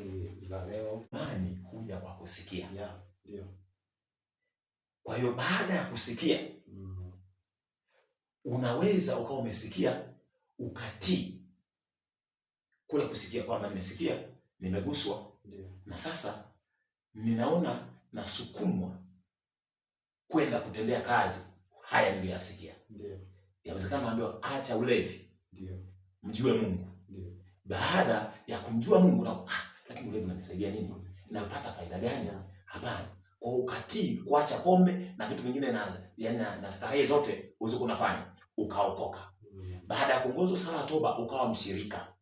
swali za leo. Imani huja kwa kusikia. Ndio. Kwa hiyo baada ya kusikia, unaweza ukawa umesikia ukatii kule kusikia, kwamba nimesikia, nimeguswa, na sasa ninaona nasukumwa kwenda kutendea kazi haya niliyasikia. Yawezekana naambiwa acha ulevi, mjue Mungu. Baada ya kumjua Mungu na lakini ulevi unanisaidia nini? Napata faida gani? Hapana. Kwa ukatii kuacha pombe na vitu vingine na starehe zote ulizokuwa unafanya, ukaokoka. Baada ya kuongozwa sala toba, ukawa mshirika.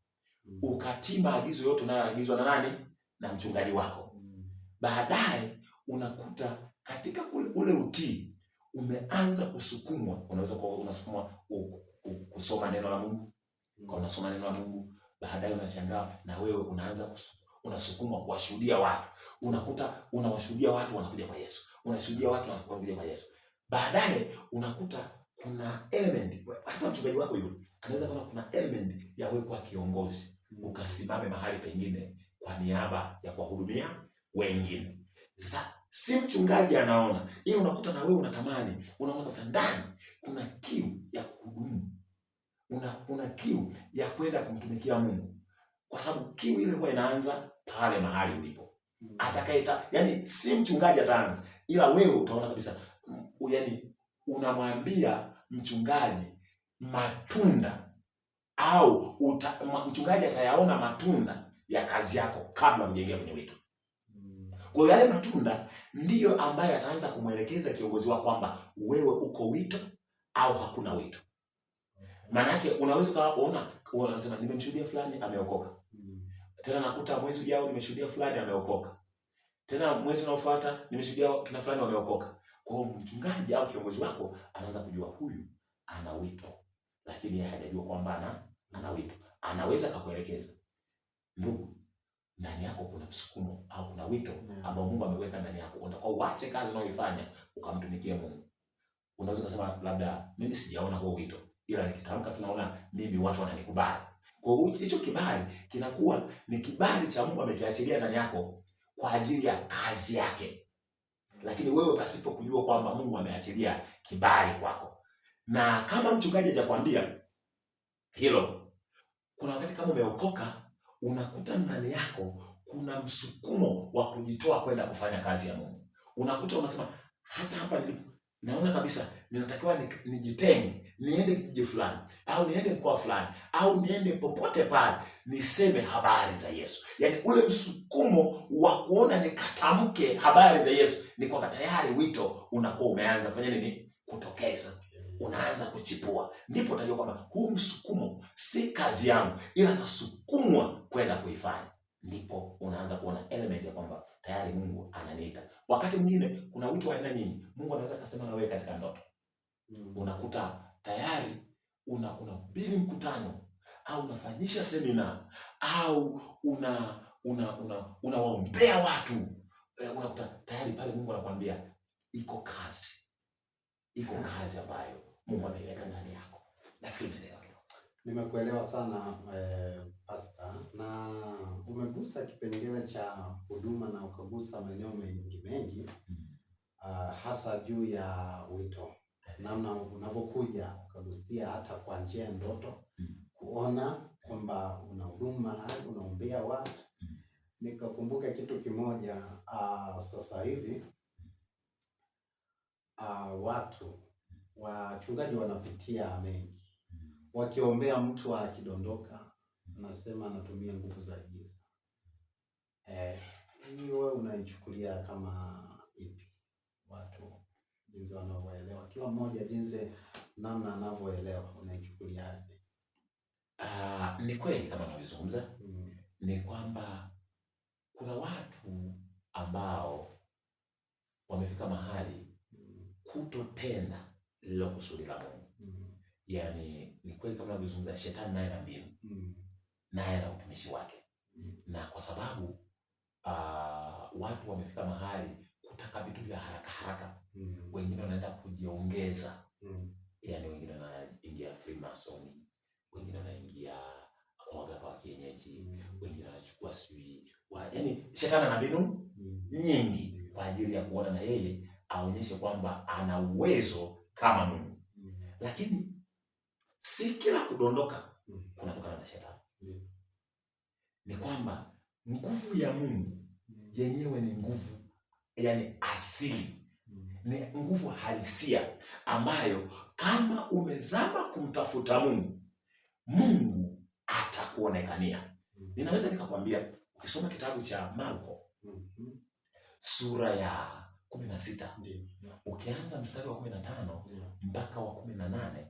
Ukatii maagizo yote unayoagizwa na nani? Na mchungaji wako. Baadaye unakuta katika ule utii umeanza kusukumwa. Unaweza kuwa unasukumwa kusoma neno la Mungu. Kwa unasoma neno la Mungu, baadaye unashangaa na wewe unaanza unasukumwa kuwashuhudia watu. Unakuta unawashuhudia watu wanakuja kwa Yesu. Unashuhudia watu wanakuja kwa Yesu. Baadaye unakuta kuna element, hata mchungaji wako yule anaweza kuona kuna element ya wewe kuwa kiongozi, ukasimame mahali pengine kwa niaba ya kuwahudumia wengine. Sasa si mchungaji anaona, ili unakuta na wewe unatamani, unaona kabisa ndani kuna kiu ya kuhudumu. Una kiu ya kwenda kumtumikia Mungu. Kwa sababu kiu ile huwa inaanza pale mahali ulipo. Atakaita, yani si mchungaji ataanza, ila wewe utaona kabisa, yani unamwambia mchungaji matunda, au mchungaji atayaona matunda ya kazi yako kabla hujaingia kwenye wito. Kwa hiyo yale matunda ndiyo ambayo ataanza kumwelekeza kiongozi wako kwamba wewe uko wito au hakuna wito. Maana yake unaweza kuona unasema nimemshuhudia fulani ameokoka. Tena nakuta mwezi ujao nimeshuhudia fulani ameokoka. Tena mwezi unaofuata nimeshuhudia kina fulani wameokoka. Kwa hiyo mchungaji au kiongozi wako anaanza kujua huyu ana wito, lakini yeye hajajua kwamba ana wito. Anaweza kukuelekeza, ndugu, ndani yako kuna msukumo au kuna wito ambao Mungu ameweka ndani yako. Unataka uache kazi unayoifanya ukamtumikie Mungu. Unaweza kusema labda mimi sijaona huo wito, ila nikitamka tunaona mimi watu wananikubali. Kwa hiyo hicho kibali kinakuwa ni kibali cha Mungu amekiachilia ndani yako kwa ajili ya kazi yake. Lakini wewe pasipo kujua kwamba Mungu ameachilia kibali kwako. Na kama mchungaji hajakwambia hilo, kuna wakati kama umeokoka unakuta ndani yako kuna msukumo wa kujitoa kwenda kufanya kazi ya Mungu. Unakuta unasema hata hapa nilipo naona kabisa ninatakiwa nijitenge, niende kijiji fulani, au niende mkoa fulani, au niende popote pale niseme habari za Yesu. Yaani ule msukumo wa kuona nikatamke habari za Yesu, ni kwa tayari wito unakuwa umeanza kufanya nini? Kutokeza. Unaanza kuchipua. Ndipo utajua kwamba huu msukumo si kazi yangu, ila nasukumwa kwenda kuifanya. Ndipo unaanza kuona element ya kwamba tayari Mungu ananiita. Wakati mwingine kuna wito wa aina nyingi. Mungu anaweza kusema na wewe katika ndoto. Unakuta tayari unahubiri mkutano, au unafanyisha semina, au unawaombea watu. Unakuta tayari pale Mungu anakuambia iko kazi ambayo Mungu ameweka ndani yako. Nafikiri umeelewa. Nimekuelewa sana Pastor, na umegusa kipengele cha huduma na ukagusa maeneo mengi hasa juu ya wito, namna unavyokuja ukagusia hata kwa njia ya ndoto, kuona kwamba una huduma, unaombea watu. Nikakumbuka kitu kimoja, sasa hivi wachungaji wanapitia mengi. Wakiombea mtu akidondoka, nasema anatumia nguvu za giza. Hiyo wewe unaichukulia kama ipi? Watu jinsi wanavyoelewa, kila mmoja jinsi namna anavyoelewa, unaichukuliaje? Ni kweli kama unavyozungumza. Ni kwamba kuna watu ambao wamefika mahali kutotenda lilo kusudi la Mungu. Yaani ni kweli kama unavyozungumza, shetani naye ana mbinu. Naye ana utumishi wake. Na kwa sababu watu wamefika mahali kutaka vitu vya haraka. Wengine wanaenda kujiongeza. Yaani wengine wanaingia Freemason, wengine wanaingia kwa waganga wa kienyeji, wengine wanachukua yaani shetani ana mbinu nyingi kwa ajili ya kuona na yeye aonyeshe kwamba ana uwezo kama Mungu. Lakini si kila kudondoka kunatokana na shetani. Ni kwamba nguvu ya Mungu yenyewe ni nguvu yaani asili. Ni nguvu halisia ambayo kama umezama kumtafuta Mungu, Mungu atakuonekania. Ninaweza nikakwambia ukisoma kitabu cha Marko sura ya 16 ukianza mstari wa 15 mpaka wa 18,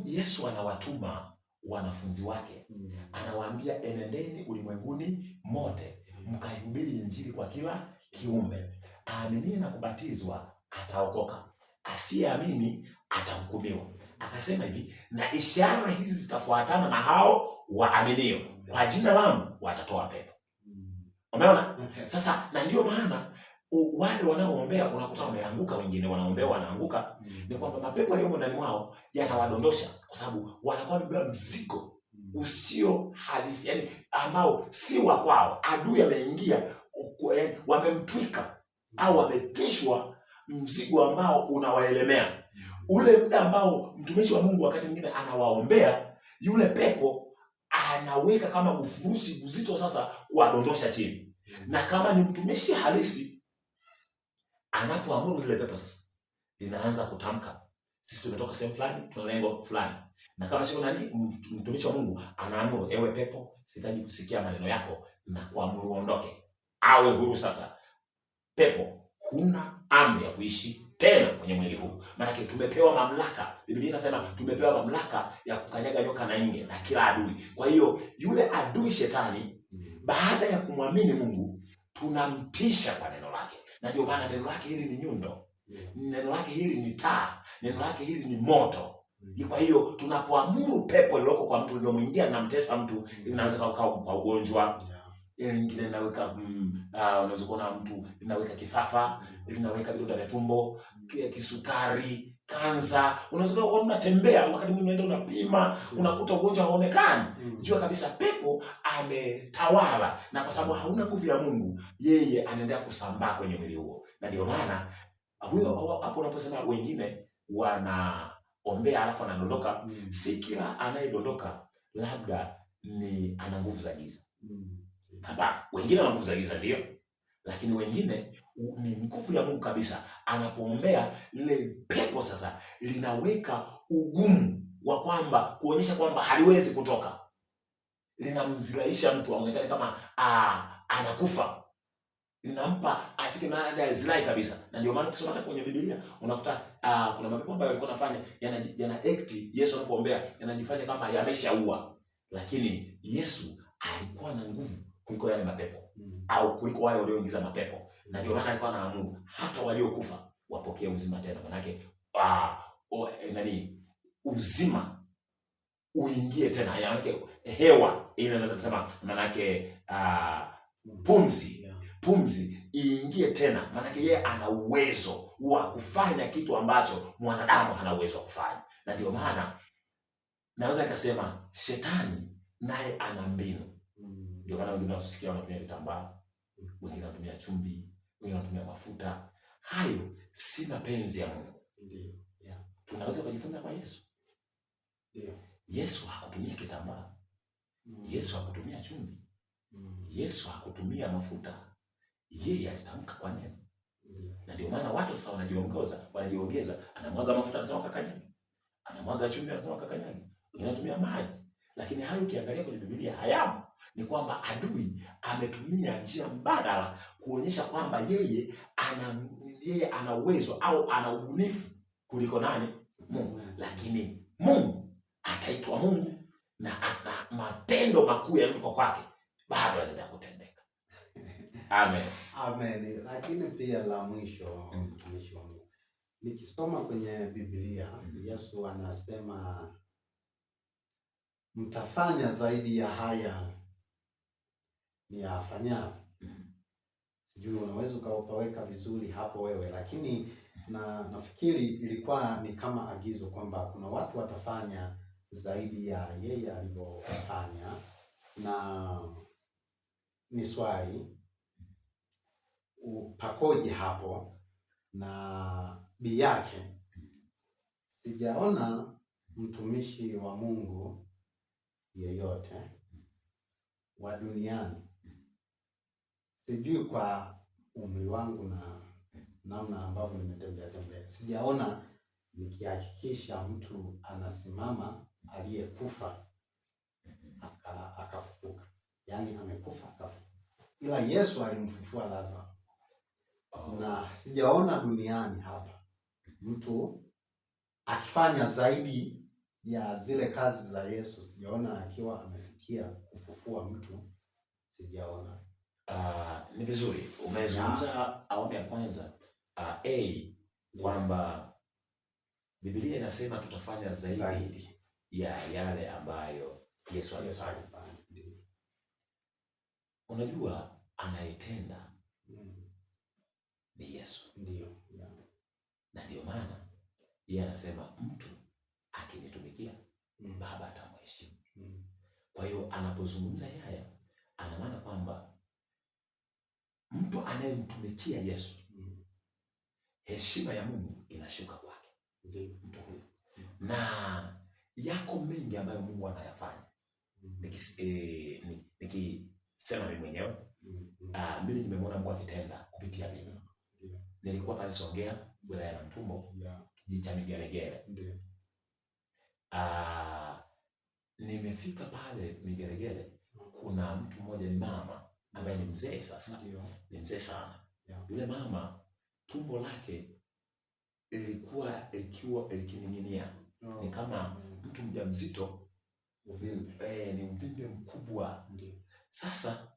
Yesu anawatuma wanafunzi wake, anawaambia enendeni ulimwenguni mote mkaihubiri Injili kwa kila kiumbe. Aaminie na kubatizwa ataokoka, asiyeamini atahukumiwa. Akasema hivi, na ishara hizi zitafuatana na hao waaminio, kwa jina langu watatoa pepo. Umeona? Sasa na ndio maana wale wanaoombea unakuta wameanguka, wengine wanaombea wanaanguka, ni kwamba mapepo yaliyo ndani mwao yanawadondosha, kwa sababu wanakuwa wamebeba mzigo usio halisi, yani ambao si wa kwao. Adui ameingia, wamemtwika au wametwishwa mzigo ambao unawaelemea. Ule muda ambao mtumishi wa Mungu wakati mwingine anawaombea, yule pepo anaweka kama ufurushi mzito sasa kuwadondosha chini. Na kama ni mtumishi halisi, anapoamuru lile pepo sasa linaanza kutamka, sisi tumetoka sehemu fulani, tuna lengo fulani. Na kama sio mtumishi wa Mungu anaamuru, ewe pepo, sitaji kusikia maneno yako na kuamuru ondoke, awe huru sasa. Pepo, huna amri ya kuishi tena kwenye mwili huu. Maana tumepewa mamlaka. Biblia inasema tumepewa mamlaka ya kukanyaga nyoka na nge na kila adui. Kwa hiyo yule adui shetani, baada ya kumwamini Mungu, tunamtisha kwa neno lake. Na ndio maana neno lake hili ni nyundo. Neno lake hili ni taa. Neno lake hili ni moto. Kwa hiyo tunapoamuru pepo liloko kwa mtu lilomwingia na mtesa mtu, linaweza kwa ugonjwa, ingine linaweka unaweza kuona mtu linaweka kifafa, linaweka vidonda vya tumbo, kisukari, kansa. Unaweza kuona unatembea wakati mwingine unaenda unapima, unakuta ugonjwa hauonekani. Jua kabisa pepo ametawala, na kwa sababu hauna nguvu ya Mungu, yeye anaendelea kusambaa kwenye mwili huo. Na ndio maana huyo hapo unaposema wengine wanaombea alafu anadondoka, si kila anayedondoka labda ni ana nguvu za giza. Hapa wengine wana nguvu za giza ndio, lakini wengine ni nguvu ya Mungu kabisa. Anapoombea lile pepo sasa linaweka ugumu wa kwamba kuonyesha kwamba haliwezi kutoka, linamzilaisha mtu aonekane kama anakufa, linampa afike mahali ya zilai kabisa. Na ndio maana ukisoma hata kwenye Biblia unakuta kuna mapepo ambayo walikuwa wanafanya yana act Yesu anapoombea, yanajifanya kama yameshaua, lakini Yesu alikuwa na nguvu kuliko yale mapepo au kuliko wale walioingiza mapepo. Na ndio maana alikuwa anaamuru hata waliokufa wapokee uzima tena. Manake uzima uingie tena, yaani hewa ile inaweza kusema, manake pumzi iingie tena. Manake yeye ana uwezo wa kufanya kitu ambacho mwanadamu hana uwezo wa kufanya. Na ndio maana naweza nikasema shetani naye ana mbinu. Ndio maana wengine wanasikia wanatumia vitambaa, wengine wanatumia chumvi, wengine wanatumia mafuta. Hayo si mapenzi ya Mungu. Ndio. Yeah. Tunaweza kujifunza kwa Yesu. Ndio. Yesu hakutumia kitambaa. Yesu hakutumia chumvi. Yesu hakutumia mafuta. Yeye alitamka kwa neno. Na ndio maana watu sasa wanajiongeza, anamwaga mafuta anasema kakanyage. Anamwaga chumvi anasema kakanyage. Wengine wanatumia maji. Lakini hayo ukiangalia kwenye Biblia hayamo. Ni kwamba adui ametumia njia mbadala kuonyesha kwamba yeye ana uwezo au ana ubunifu kuliko nani? Mungu. Lakini Mungu ataitwa Mungu na matendo makuu yaliyotoka kwake bado yanaendelea kutendeka. Amen. Amen. Lakini pia la mwisho, mtumishi wa Mungu, nikisoma kwenye Biblia Yesu anasema mtafanya zaidi ya haya ni afanya. Sijui unaweza ukaweka vizuri hapo wewe, lakini nafikiri ilikuwa ni kama agizo kwamba kuna watu watafanya zaidi ya yeye alivyofanya. Na ni swali pakoje hapo na bi yake. Sijaona mtumishi wa Mungu yeyote wa duniani, sijui kwa umri wangu na namna ambavyo nimetembea, sijaona nikihakikisha mtu anasimama aliyekufa akafufuka, yaani amekufa akafufuka, ila Yesu alimfufua Lazaro. Na sijaona duniani hapa mtu akifanya zaidi ya zile kazi za Yesu. Sijaona akiwa amefikia kufufua mtu, sijaona. Ni vizuri umezungumza awamu ya kwanza kwamba Biblia inasema tutafanya zaidi ya yale ambayo Yesu alifanya. Unajua anayetenda ni Yesu. Ndio. Na ndio maana yeye anasema mtu akinitumikia Baba atamheshimu. Kwa hiyo anapozungumza haya ana maana kwamba mtu anayemtumikia Yesu heshima ya Mungu inashuka kwake. Mtu huyo. Na yako mengi ambayo Mungu anayafanya. Nikisema mimi mwenyewe mimi nimemwona Mungu akitenda kupitia mimi. Nilikuwa pale Songea, wilaya ya Namtumbo, kijiji cha Migeregere. Nimefika pale Migeregere, kuna mtu mmoja, ni mama ambaye ni mzee sasa. Ni mzee sana. Yule mama tumbo lake lilikuwa likining'inia. Ni kama mtu mjamzito, uvimbe. Ni uvimbe mkubwa. Sasa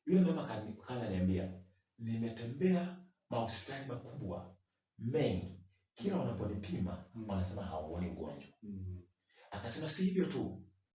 yule mama kananiambia, nimetembea mahospitali makubwa mengi, kila wanaponipima wanasema hauoni ugonjwa. Akasema si hivyo tu,